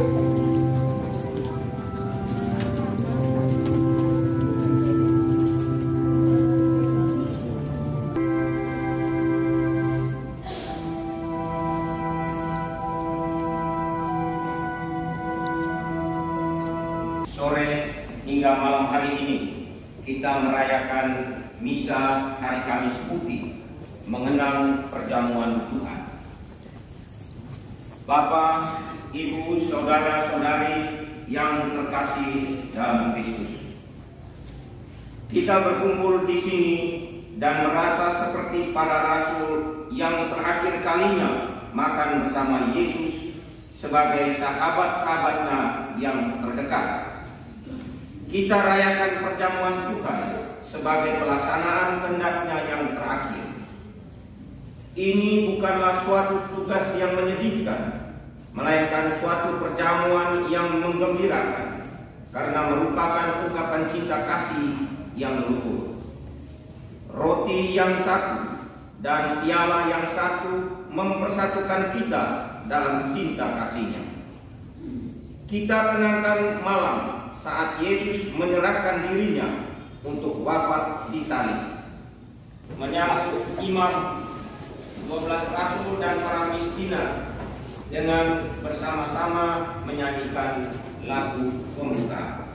Sore hingga malam hari ini kita merayakan Misa Hari Kamis Putih, mengenang perjamuan Tuhan. Bapak, Ibu, saudara-saudari yang terkasih dalam Kristus, kita berkumpul di sini dan merasa seperti para rasul yang terakhir kalinya makan bersama Yesus sebagai sahabat-sahabatnya yang terdekat. Kita rayakan perjamuan Tuhan sebagai pelaksanaan kehendak-Nya yang terakhir. Ini bukanlah suatu tugas yang menyedihkan, melainkan suatu perjamuan yang menggembirakan, karena merupakan ungkapan cinta kasih yang luhur. Roti yang satu dan piala yang satu mempersatukan kita dalam cinta kasih-Nya. Kita kenangkan malam saat Yesus menyerahkan dirinya untuk wafat di salib. Menyambut imam 12 rasul dan para miskinat dengan bersama-sama menyanyikan lagu pembuka.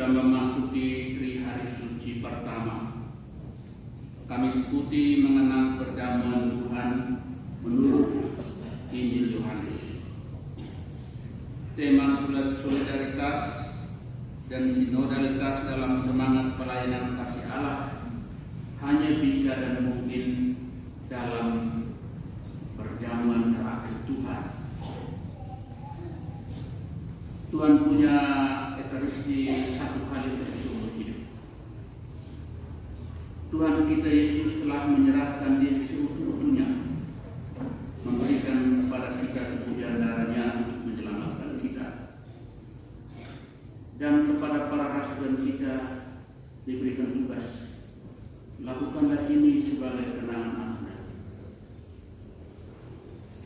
kita memasuki hari suci pertama. Kamis Putih mengenang perjamuan Tuhan menurut Injil Yohanes. Tema solidaritas dan sinodalitas dalam semangat pelayanan kasih Allah hanya bisa dan mungkin dalam perjamuan terakhir Tuhan. Tuhan punya Ekaristi satu kali seumur hidup. Tuhan kita Yesus telah menyerahkan diri seutuh-utuhnya, memberikan kepada kita kemudian darahnya untuk menyelamatkan kita. Dan kepada para rasul kita diberikan tugas, lakukanlah ini sebagai kenangan Anda.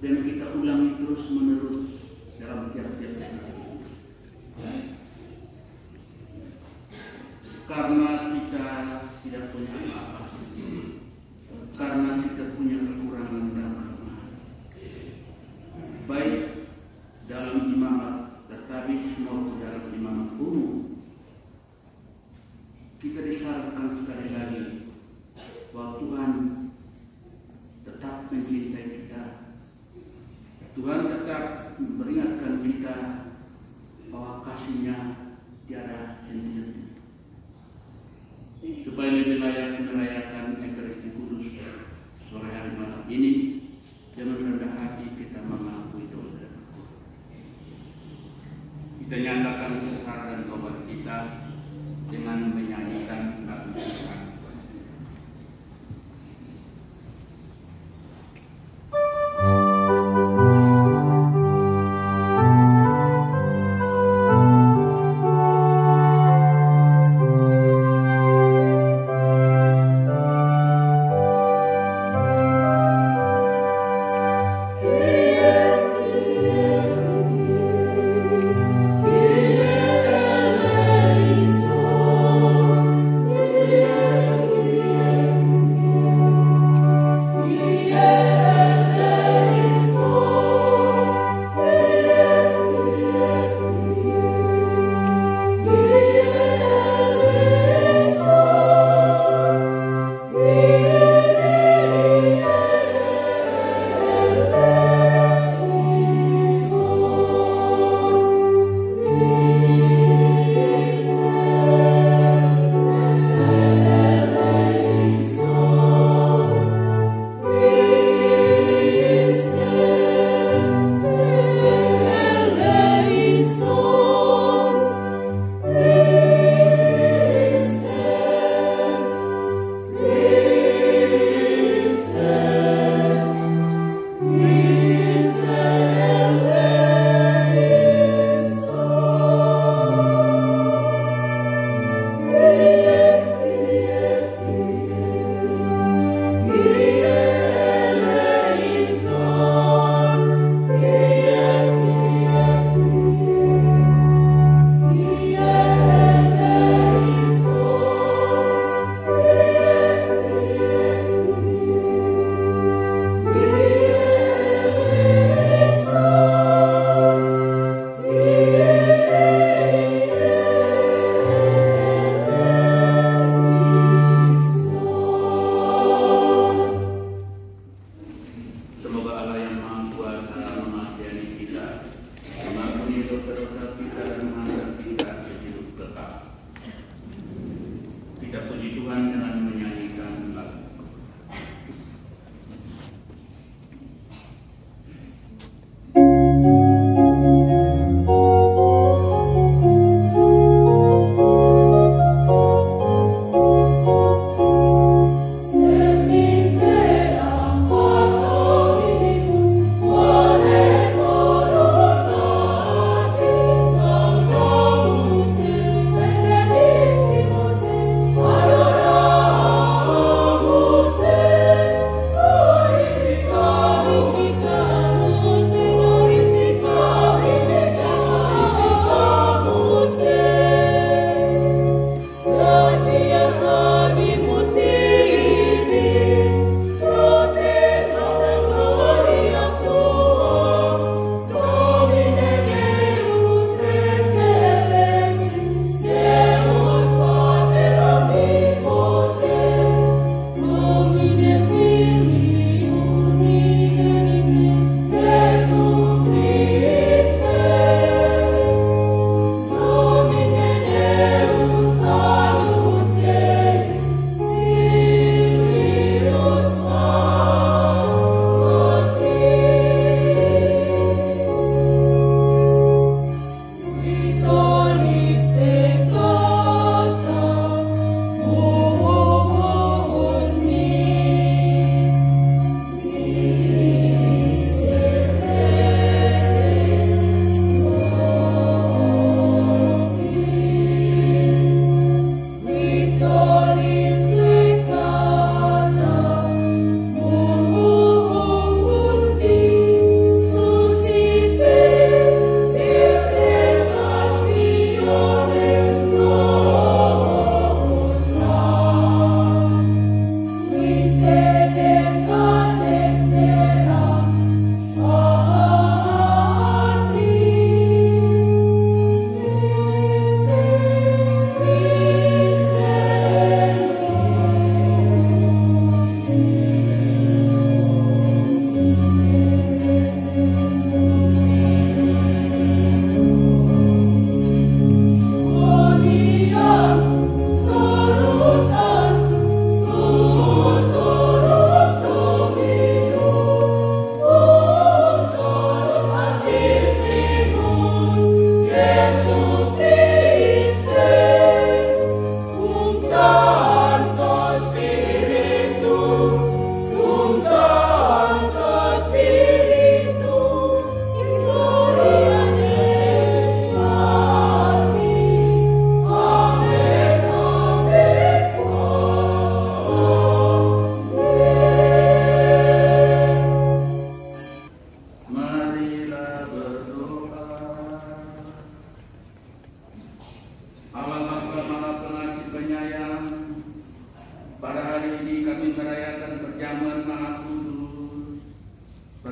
Dan kita ulangi terus menerus dalam tiap-tiap hari. Karena kita tidak punya apa-apa, karena kita punya kekurangan dan kelemahan, baik dalam imamat tertabis maupun dalam imamat umum. Kita disarankan sekali lagi bahwa Tuhan tetap mencintai kita. Tuhan tetap memperingatkan kita bahwa kasih-Nya tiada henti-henti. Supaya lebih layak merayakan Ekaristi Kudus sore hari malam ini, dengan rendah hati kita mengakui dosa. Kita nyatakan sesat dan tobat kita dengan menyanyikan lagu Tuhan.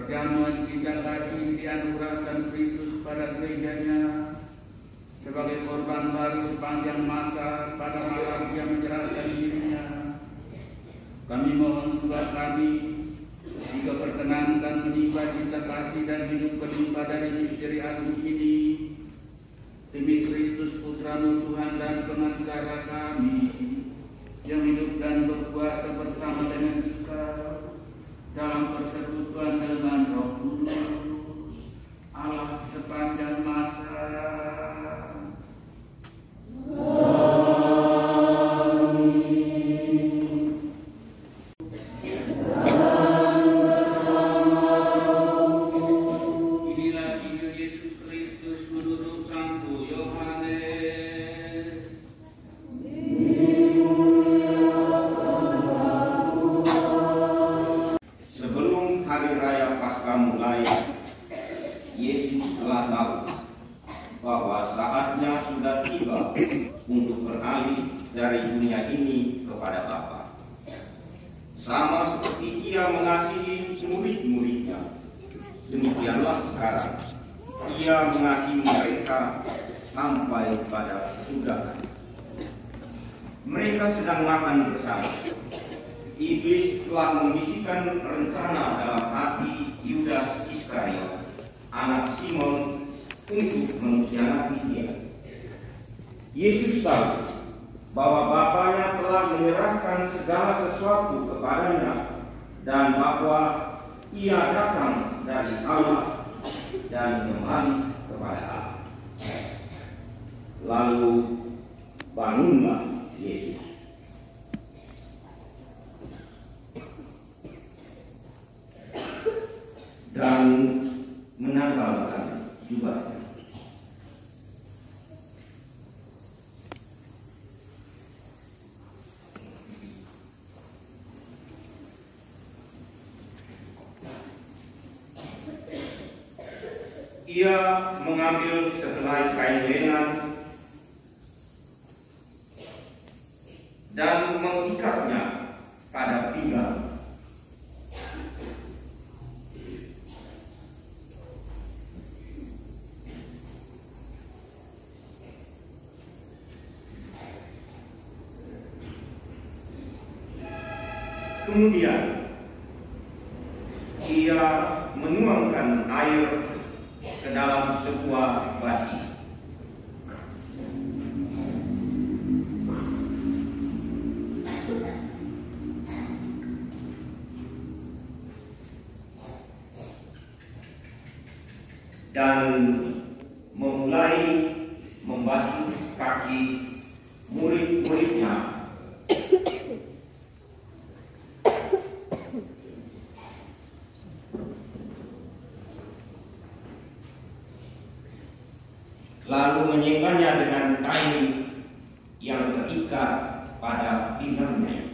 perjamuan cinta kasih dianugerahkan Kristus pada gerejanya sebagai korban baru sepanjang masa pada malam Dia menyerahkan dirinya. Kami mohon surga kami jika perkenankan menimba cinta kasih dan hidup berlimpah dari misteri agung ini demi Kristus Putra-Mu Tuhan dan Pengacara kami yang hidup dan berkuasa bersama dengan kita dalam persekutuan dengan Roh Kudus Allah sepanjang masa. Yesus telah tahu bahwa saatnya sudah tiba untuk beralih dari dunia ini kepada Bapa. Sama seperti Ia mengasihi murid-muridnya, demikianlah sekarang Ia mengasihi mereka sampai pada kesudahan. Mereka sedang makan bersama. Iblis telah membisikkan rencana dalam hati Yudas Iskariot, anak Simon, untuk mengkhianati Dia. Yesus tahu bahwa Bapanya telah menyerahkan segala sesuatu kepadanya dan bahwa Ia datang dari Allah dan kembali kepada Allah. Lalu bangunlah Yesus. Dan menanggalkan jubahnya. Ia mengambil sehelai kain lenan dan mengikatnya pada pinggang. Kemudian Ia menuangkan air ke dalam sebuah basi. Dan memulai membasuh kaki murid-muridnya. Lalu menyingkapnya dengan kain yang terikat pada pinggangnya.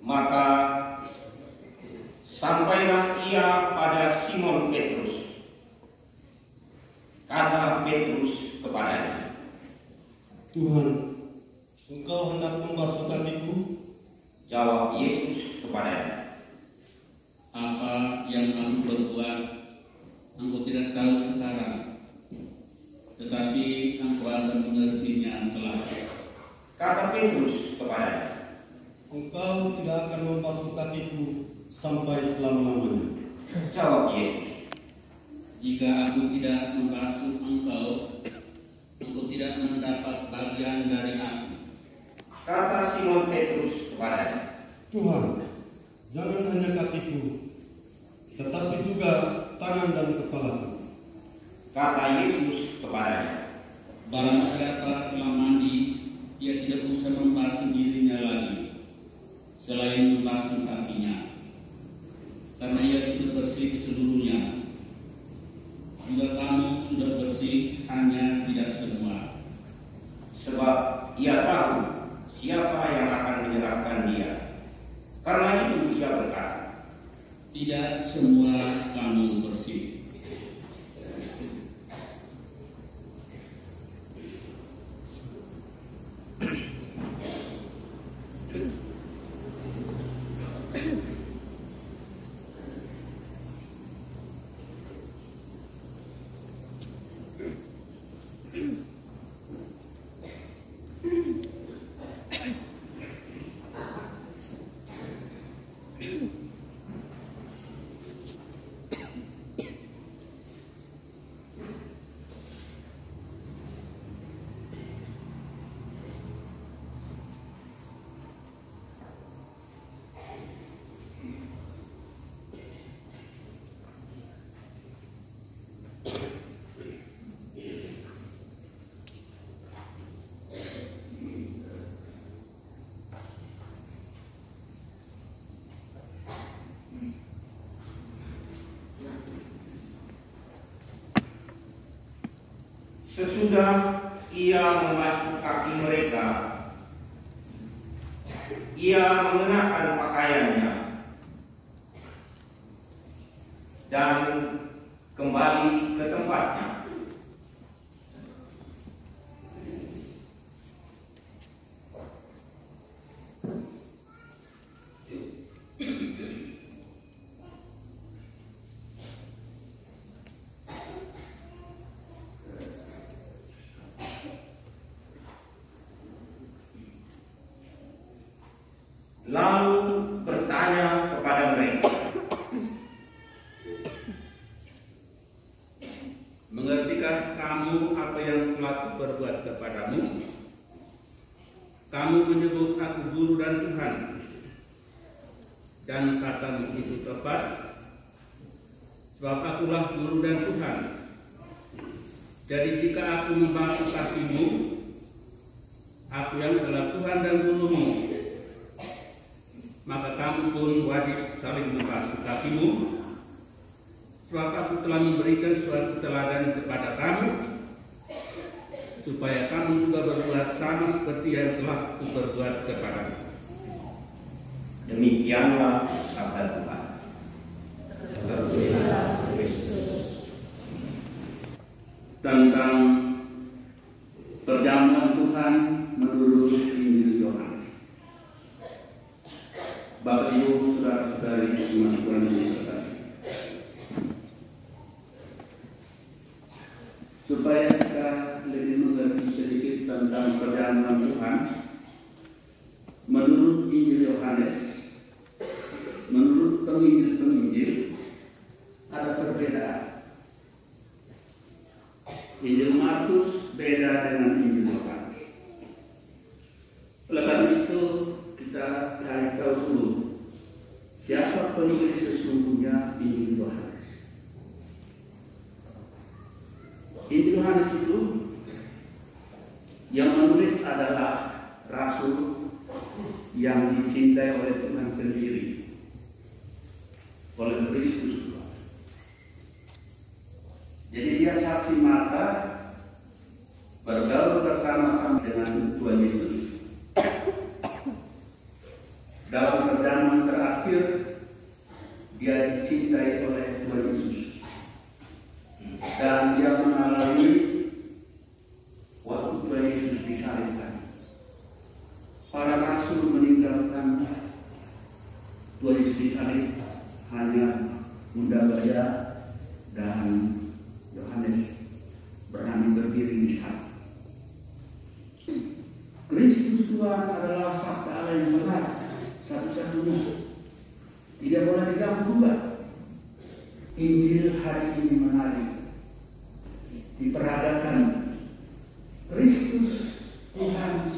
Maka sampailah Ia pada Simon Petrus. Kata Petrus kepadanya, Tuhan, Engkau hendak membasuh kakiku? Jawab Yesus kepadanya, Apa yang kamu berbuat, Engkau tidak tahu sekarang, tetapi Engkau akan mengertinya kelak. Kata Petrus kepadanya, Engkau tidak akan membasuh kakiku sampai selama-lamanya. Jawab Yesus, Jika aku tidak membasuh engkau tidak mendapat bagian dari aku. Kata Simon Petrus kepadanya, Tuhan, jangan hanya kakiku, tetapi juga tangan dan kepalaku. Kata Yesus kepadanya, barang siapa telah mandi, ia tidak usah membasuh dirinya lagi, selain membasuh kakinya, karena ia sudah bersih seluruhnya. Juga kamu sudah bersih, hanya tidak semua. sebab ia tahu siapa yang akan menyerahkan dia. Karena itu ia berkata, Tidak semua kamu bersih. sesudah ia membasuh kaki mereka, ia mengenakan pakaiannya dan kembali ke tempatnya. Lalu bertanya kepada mereka, Mengertikah kamu apa yang telah kuperbuat kepadamu? Kamu menyebut aku guru dan Tuhan, dan katamu itu tepat, sebab akulah guru dan Tuhan. Jadi jika aku membasuh kakimu, aku yang adalah Tuhan dan gurumu, maka kamu pun wajib saling membasuh kakimu, sebab aku telah memberikan suatu teladan kepada kamu, supaya kamu juga berbuat sama seperti yang telah kuperbuat kepadamu. demikianlah sabda Tuhan. Tentang perjamuan Tuhan menurut Injil Yohanes. Bapak Ibu, saudara-saudari, umat Tuhan yang terkasih, supaya kita lebih mengerti sedikit tentang perjamuan Tuhan menurut Injil Yohanes, menurut penginjil-penginjil ada perbedaan. Injil Markus beda dengan Injil Yohanes. Oleh karena itu kita cari tahu dulu siapa penulis sesungguhnya Injil Yohanes. Injil Yohanes itu yang menulis adalah rasul yang dicintai oleh Tuhan sendiri, oleh Kristus. Jadi dia saksi mata bergaul bersama-sama dengan Tuhan Yesus. Dalam perjamuan terakhir dia dicintai oleh Tuhan Yesus, dan dia mengalami waktu Tuhan Yesus disalibkan. Para rasul meninggalkan Tuhan Yesus disalib, hanya Bunda Maria dan Yohanes berani berdiri di sana. Kristus Tuhan adalah sabda Allah yang benar, satu-satunya, tidak boleh diganggu. Injil hari ini menarik, diperagakan Kristus Tuhan,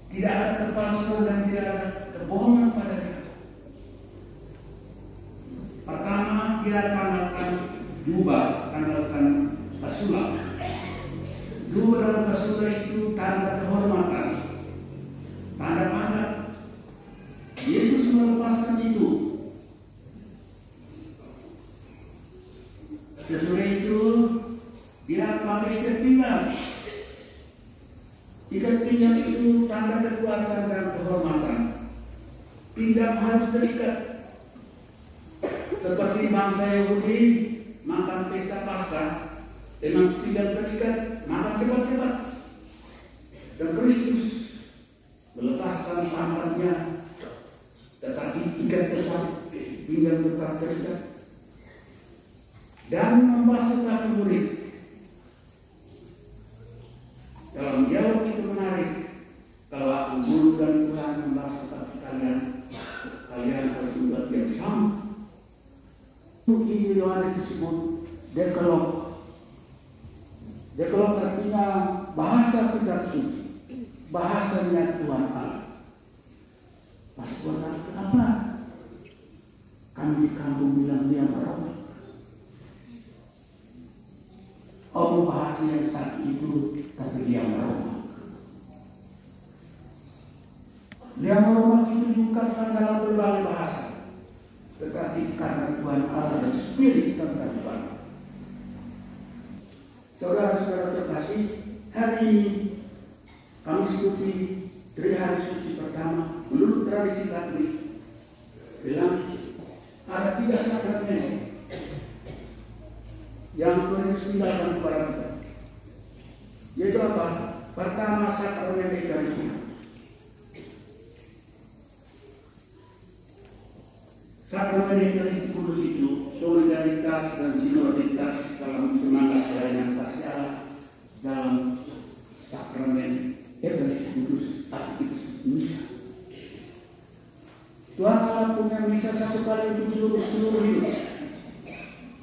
tidak ada kepalsuan dan tidak ada kebohongan dia tanggalkan jubah, tanggalkan kasulah. Jubah dan kasulah itu tanda kehormatan, tanda pangkat. Yesus melepaskan itu. Sesudah itu dia pakai ikat pinggang. Ikat pinggang itu tanda kekuatan dan kehormatan. Pinggang harus terikat. Seperti bangsa Yahudi makan pesta Paskah dengan pinggang terikat, makan cepat-cepat. Dan Kristus melepaskan pangkatnya, tetapi ikat tetap pinggang tetap terikat. Dan membasuh kaki murid. Dalam dialog itu menarik. Kalau aku guru dan Tuhan membasuh kaki kalian, kalian harus membuat yang sama. Ini Yohanes disebut dekalog. Dekalog artinya bahasa kitab suci, bahasanya Tuhan Allah. Pas buat apa? Kami di kampung bilang dia merokok. Oh, bahasa yang saat itu, tapi dia merokok. Dia merokok itu diungkapkan dalam berbagai bahasa. Tetapi karena Tuhan Allah dan Spirit tentang Tuhan. Saudara-saudara terkasih, hari ini Kamis Putih, dari hari suci pertama, menurut tradisi Katolik, bilang ada 3 sakramen yang Tuhan Yesus tinggalkan kepada kita. Yaitu apa? Pertama, sakramen Ekaristi. Sakramen Ekaristi Kudus itu solidaritas dan sinoditas dalam semangat pelayanan kasih Allah dalam sakramen Ekaristi Kudus atau misa. Tuhan Allah punya misa satu kali untuk seluruh hidup.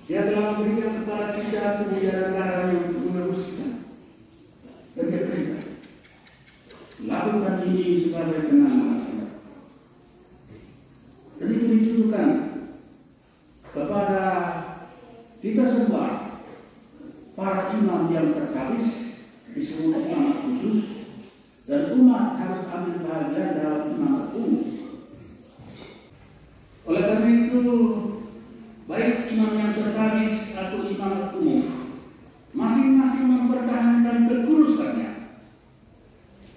Dia telah memberikan kepada kita tubuh dan darahnya untuk menebus kita dan kita. Lakukan ini sebagai kenangan. Jadi ditujukan kepada kita semua, para imam yang terkabis disebut imamat khusus, dan umat harus ambil bagian dalam imamat umum. Oleh karena itu, baik imam yang terkabis atau imamat umum, masing-masing mempertahankan kekudusannya,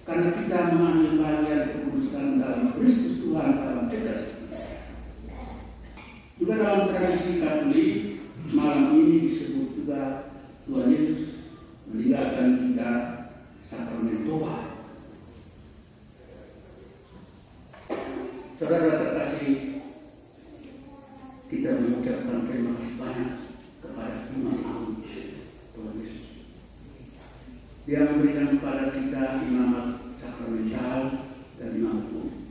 karena kita mengambil bagian kekudusan dalam Kristus Tuhan dalam Ekaristi. Juga dalam tradisi Katolik, malam ini disebut juga Tuhan Yesus meninggalkan kita sakramen tobat. Saudara terkasih, kita mengucapkan terima kasih banyak kepada Imam Agung Tuhan Yesus. Dia memberikan kepada kita imamat sakramental dan imamat umum.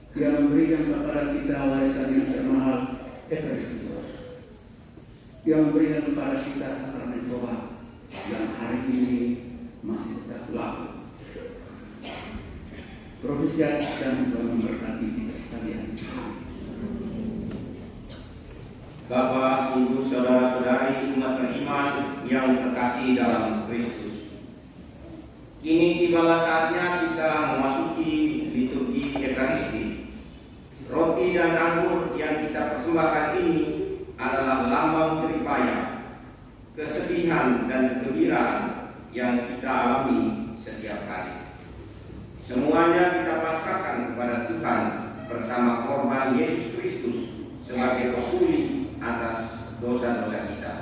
Dia memberikan kepada kita warisan yang termahal, Ekaristi. Dia memberikan kepada kita sakramen tobat yang hari ini masih tetap berlaku. Profesiat dan memberkati kita sekalian. Bapak, Ibu, Saudara-saudari umat beriman yang terkasih dalam Kristus. Kini tibalah saatnya kita memasuki liturgi Ekaristi. Roti dan anggur yang kita persembahkan ini adalah lambang jeripaya, kesedihan dan kegembiraan yang kita alami setiap hari. Semuanya kita pasrahkan kepada Tuhan bersama korban Yesus Kristus sebagai pembuli atas dosa-dosa kita.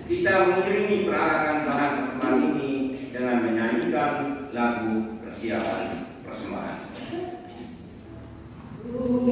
Kita mengiringi perarakan bahan persembahan ini dengan menyanyikan lagu persiapan persembahan. Aku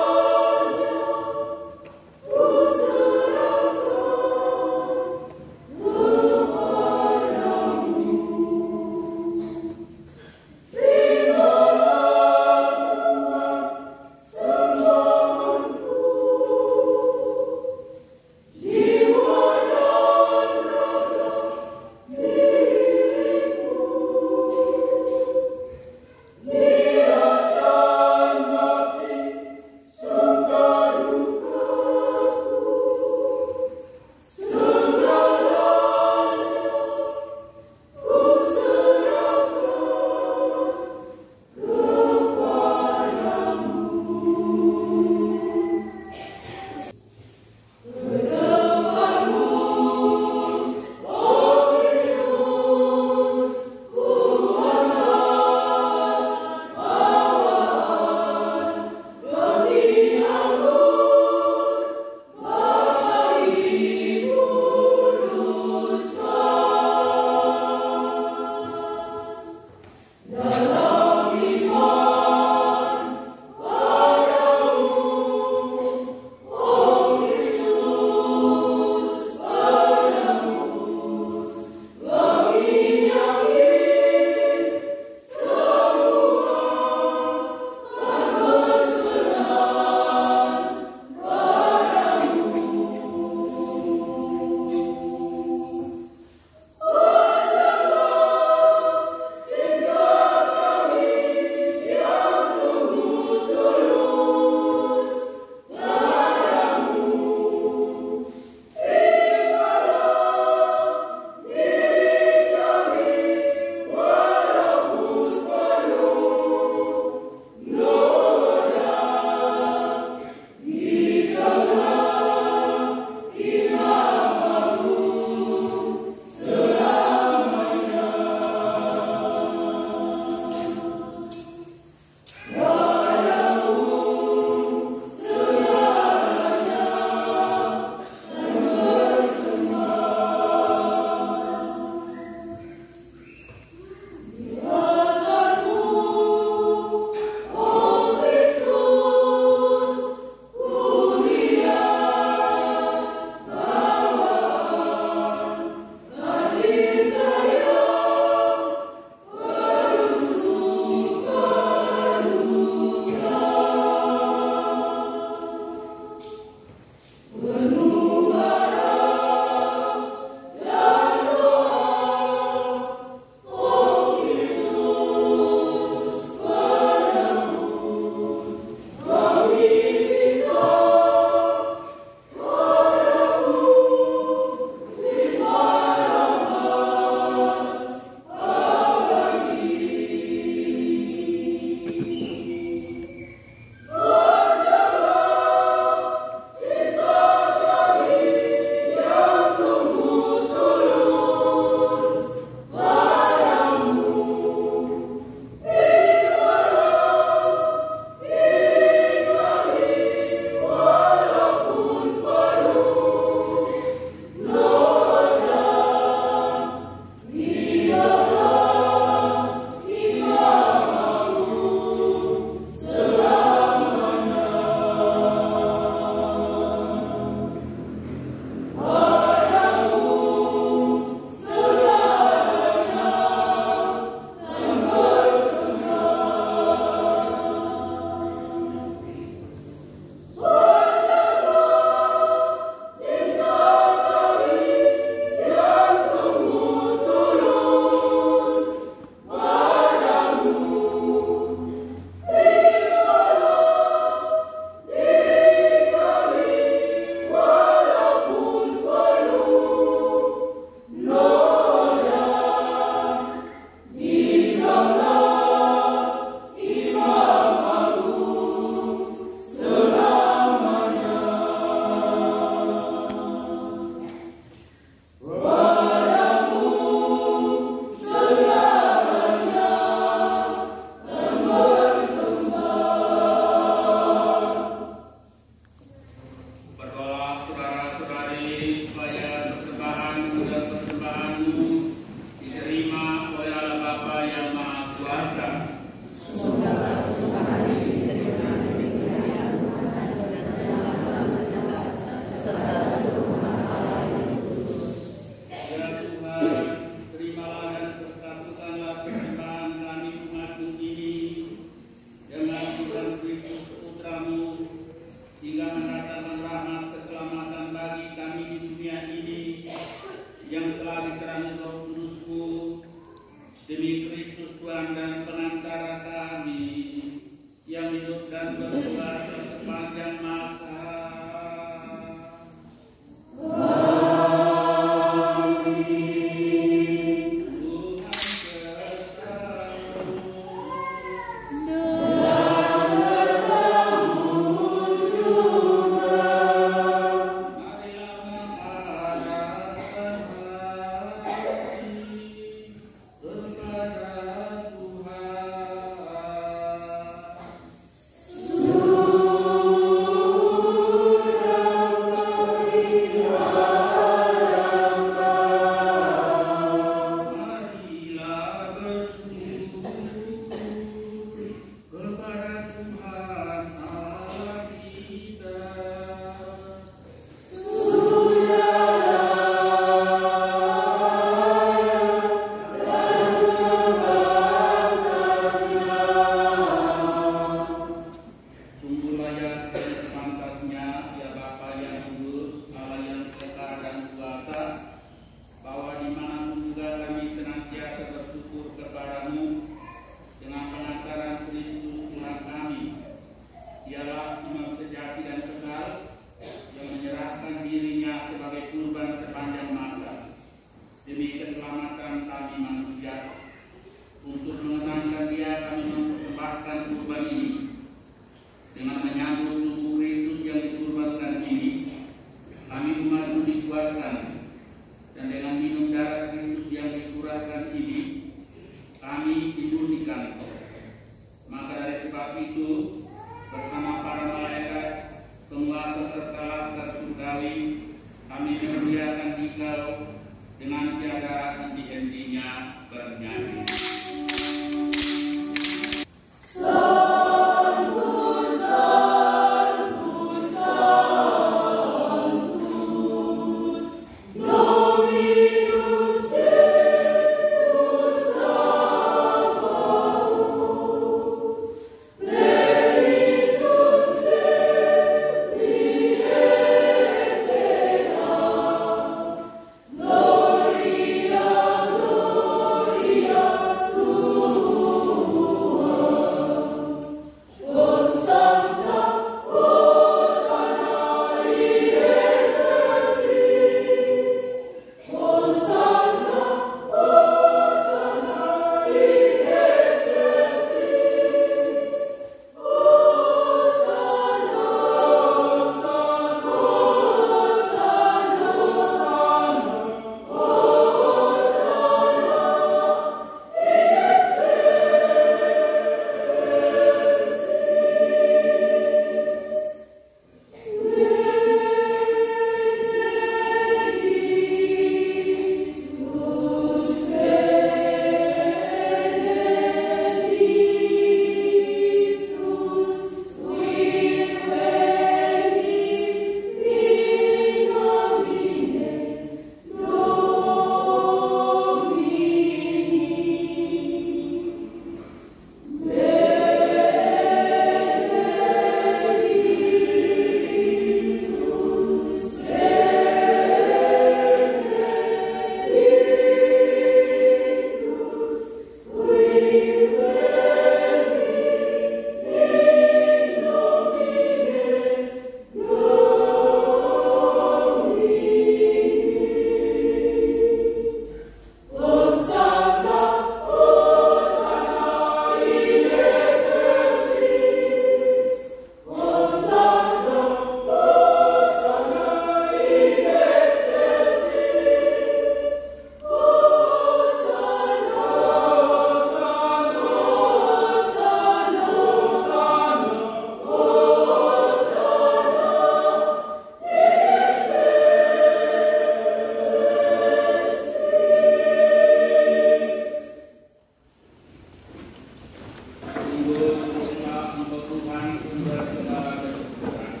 Tuhan sumber segala kesempurnaan.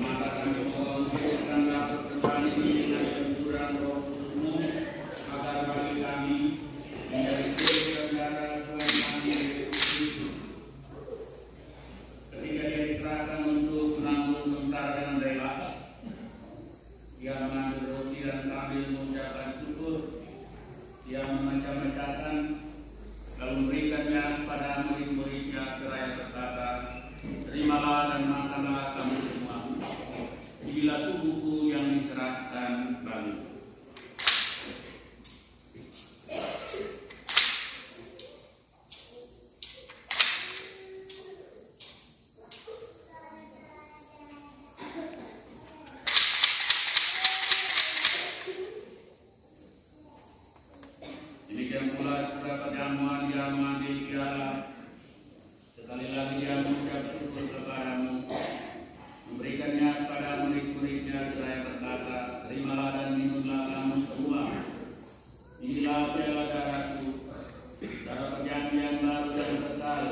Maka kami mohon kirimkanlah persembahan ini dengan kejujuran Roh Kudus-Mu, agar bagi kami menjadi suri dan darah Tuhan kami Yesus Kristus. Ketika dia diserahkan untuk menanggung sengsara dengan rela, dia mengambil roti dan sambil mengucapkan syukur, dia memecah-mecahkan, lalu memberikannya kepada murid-muridnya seraya berkata, "Terimalah dan makanlah kamu semua. Inilah tubuhku yang diserahkan bagimu." Demikian pula setelah perjamuan dia mengambil piala. Sekali lagi dia mengucap syukur kepadamu, memberikannya kepada murid-muridnya seraya berkata, "Terimalah dan minumlah kamu semua. Inilah piala darahku, darah perjanjian baru dan kekal,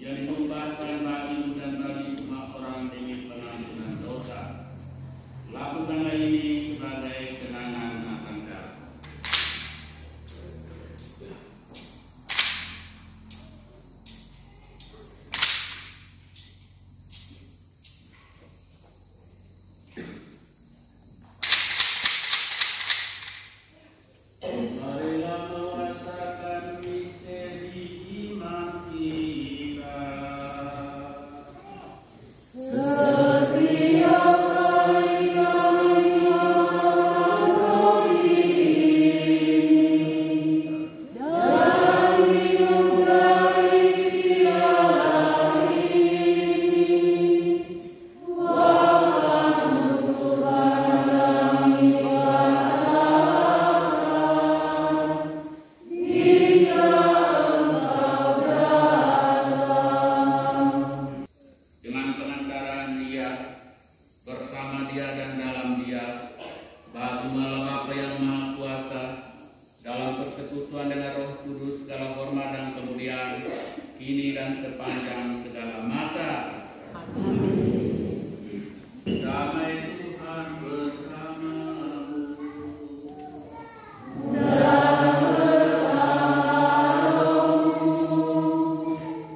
yang ditumpahkan bagimu dan bagi semua orang demi pengampunan dosa. Lakukanlah ini sebagai kenangan akan kami." Marilah merasakan misteri iman kita. Dengan pengantaran dia, bersama dia dan dalam dia, bagi malam apa yang maha kuasa, dalam persekutuan dengan Roh Kudus, segala hormat dan kemuliaan, kini dan sepanjang segala masa. Damai Tuhan bersamamu.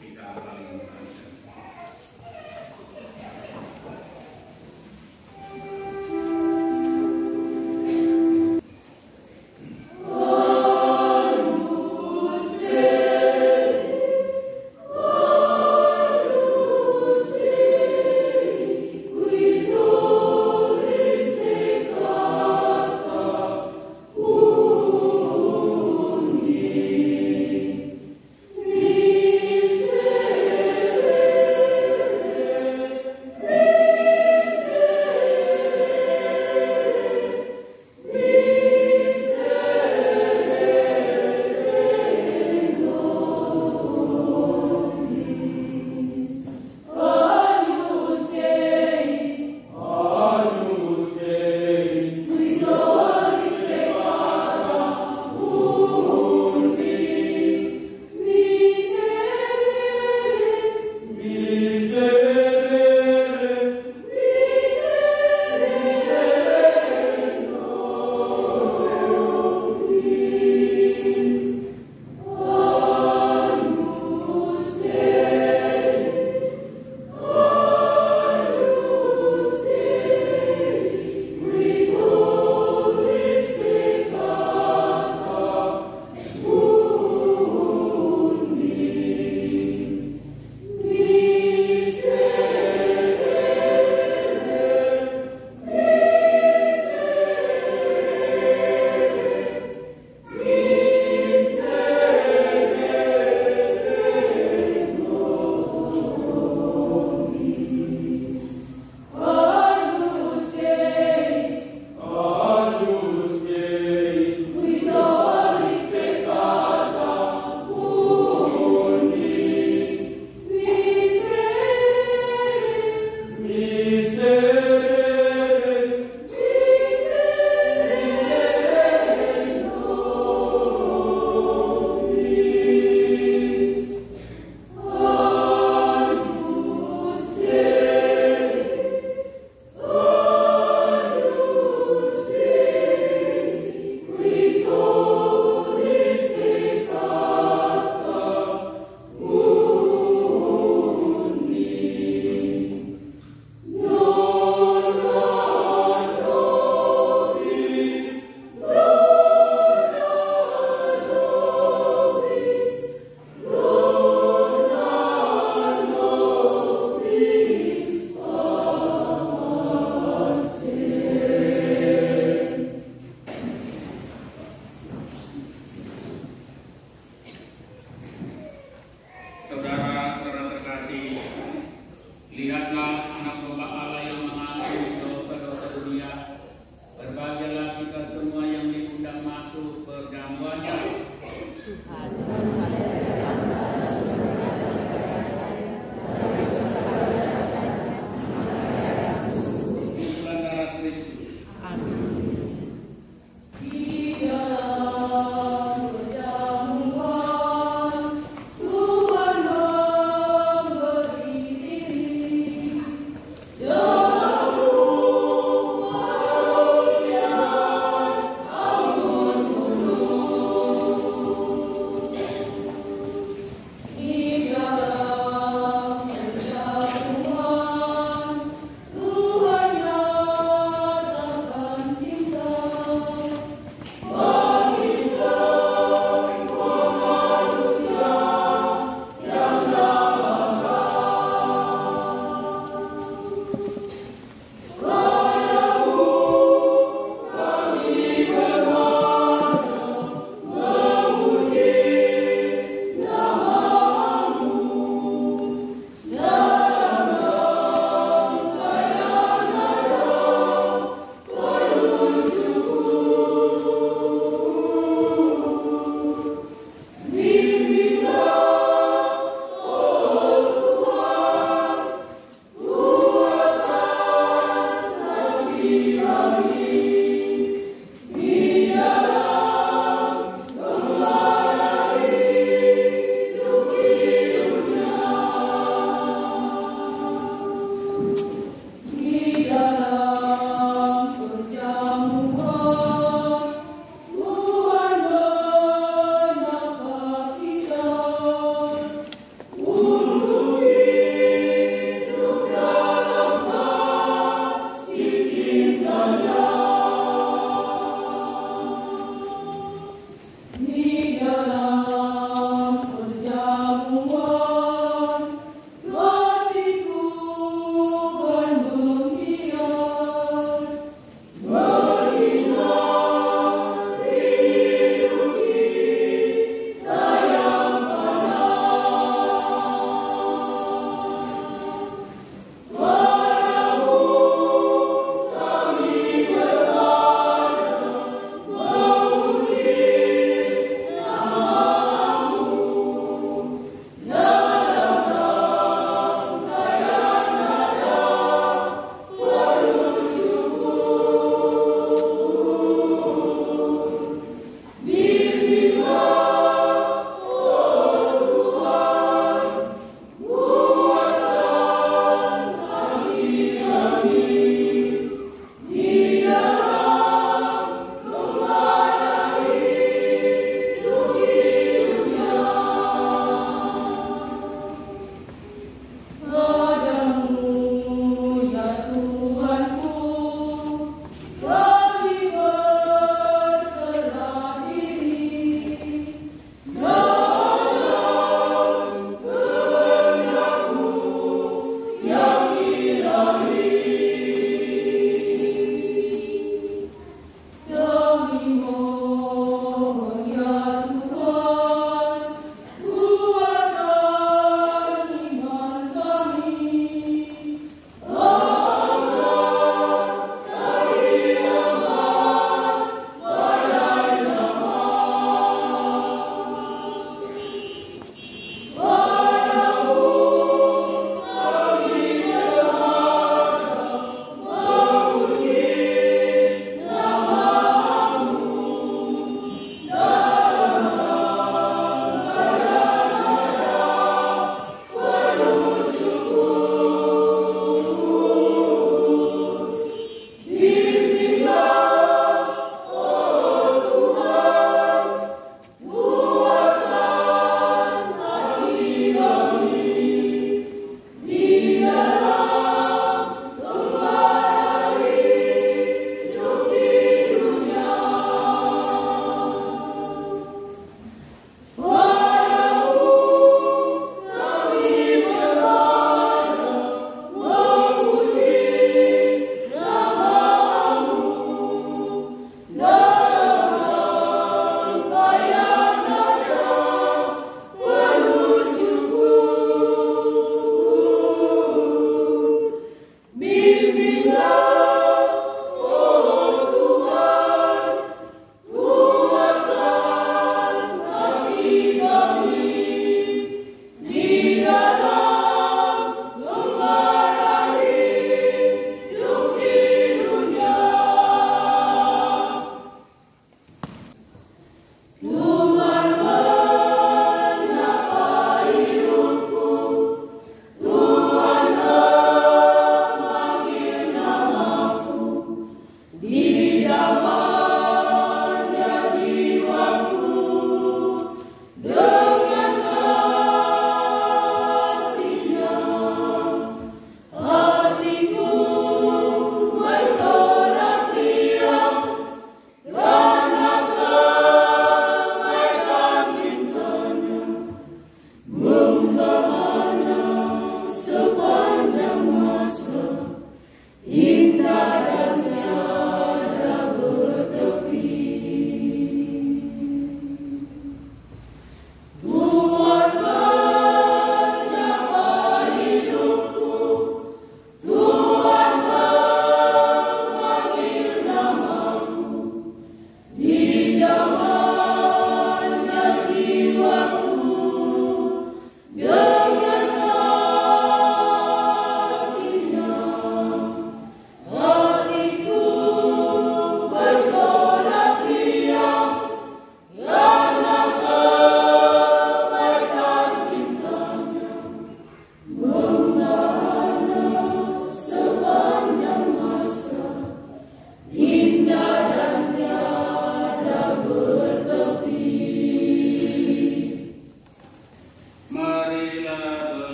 Kita saling mengajar. Oh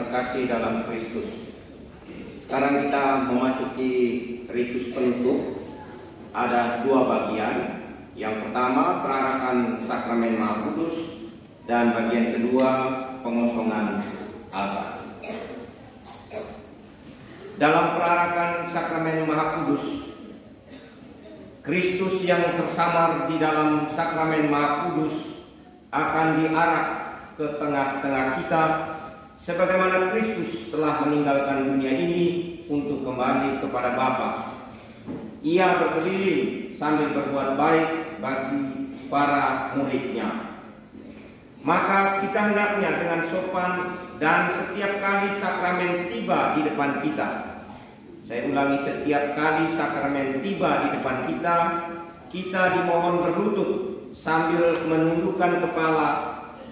terkasih dalam Kristus. Sekarang kita memasuki ritus penutup. Ada dua bagian. Yang pertama perarakan sakramen Maha Kudus, dan bagian kedua pengosongan altar. Dalam perarakan sakramen Maha Kudus, Kristus yang tersamar di dalam sakramen Maha Kudus akan diarak ke tengah-tengah kita, sebagaimana Kristus telah meninggalkan dunia ini untuk kembali kepada Bapa. Ia berkeliling sambil berbuat baik bagi para murid-Nya. Maka kita hendaknya dengan sopan dan setiap kali sakramen tiba di depan kita. Saya ulangi, setiap kali sakramen tiba di depan kita, kita dimohon berlutut sambil menundukkan kepala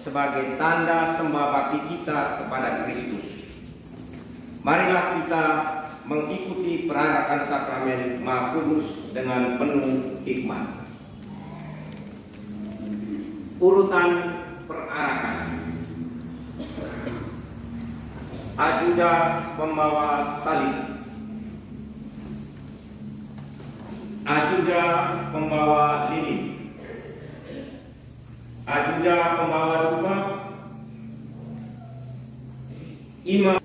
sebagai tanda sembah bakti kita kepada Kristus. Marilah kita mengikuti perarakan sakramen Maha Kudus dengan penuh hikmat. Urutan perarakan. Ajuda pembawa salib. Ajuda pembawa lilin. Ajuda pembawa dupa. Imam.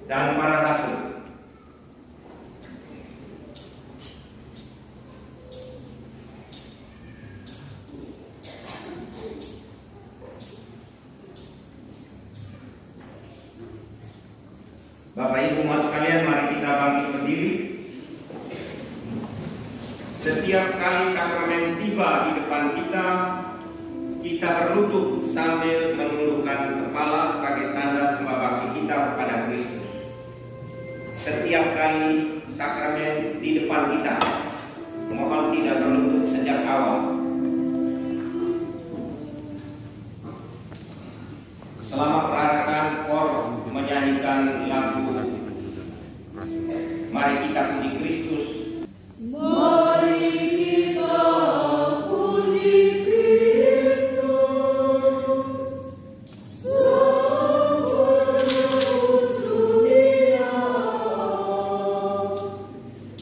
Dan para rasul. Bapak Ibu umat sekalian, mari kita bangkit berdiri. Setiap kali sakramen tiba di depan kita, kita berlutut sambil menundukkan kepala sebagai tanda sembah bakti kita kepada Kristus. Setiap kali sakramen di depan kita, mohon tidak berlutut sejak awal. Selama perarakan kor menyanyikan lagu Mari Kita Puji Kristus.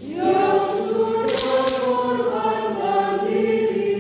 Yang sudah korban dan diri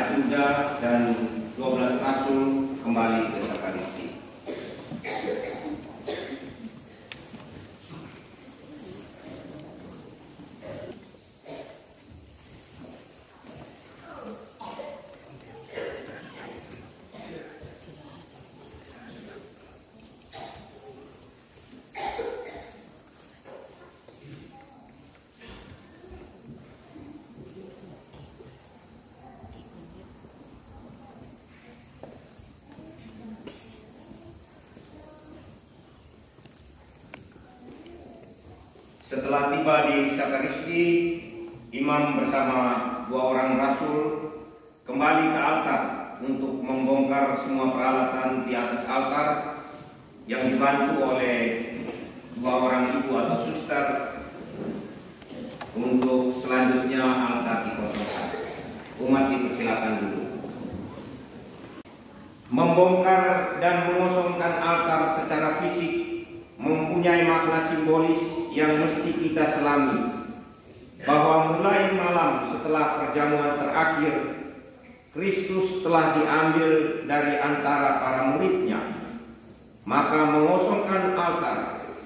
Ajuda dan 12 rasul kembali ke sakaristi. Setelah tiba di sakaristi, imam bersama 2 orang rasul kembali ke altar untuk membongkar semua peralatan di atas altar yang dibantu oleh 2 orang ibu atau suster untuk selanjutnya altar dikosongkan. Umat dipersilakan dulu. Membongkar dan mengosongkan altar secara fisik mempunyai makna simbolis yang mesti kita selami, bahwa mulai malam setelah perjamuan terakhir, Kristus telah diambil dari antara para muridnya. Maka mengosongkan altar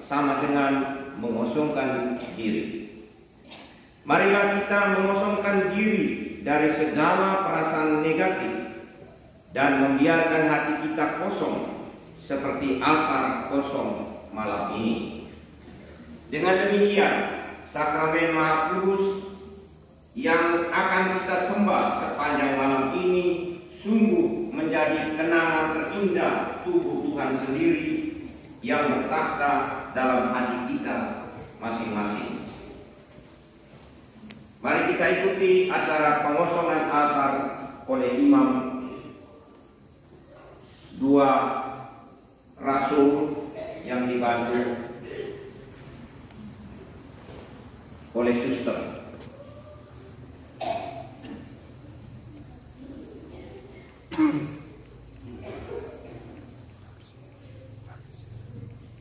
sama dengan mengosongkan diri. Marilah kita mengosongkan diri dari segala perasaan negatif dan membiarkan hati kita kosong seperti altar kosong malam ini. Dengan demikian, sakramen Maha Kudus yang akan kita sembah sepanjang malam ini sungguh menjadi kenangan terindah tubuh Tuhan sendiri yang bertakhta dalam hati kita masing-masing. Mari kita ikuti acara pengosongan altar oleh imam, 2 rasul yang dibantu oleh suster.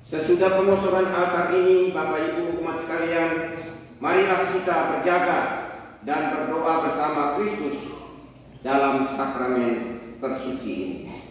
Sesudah pengosongan altar ini, Bapak Ibu umat sekalian, marilah kita berjaga dan berdoa bersama Kristus dalam sakramen tersuci ini.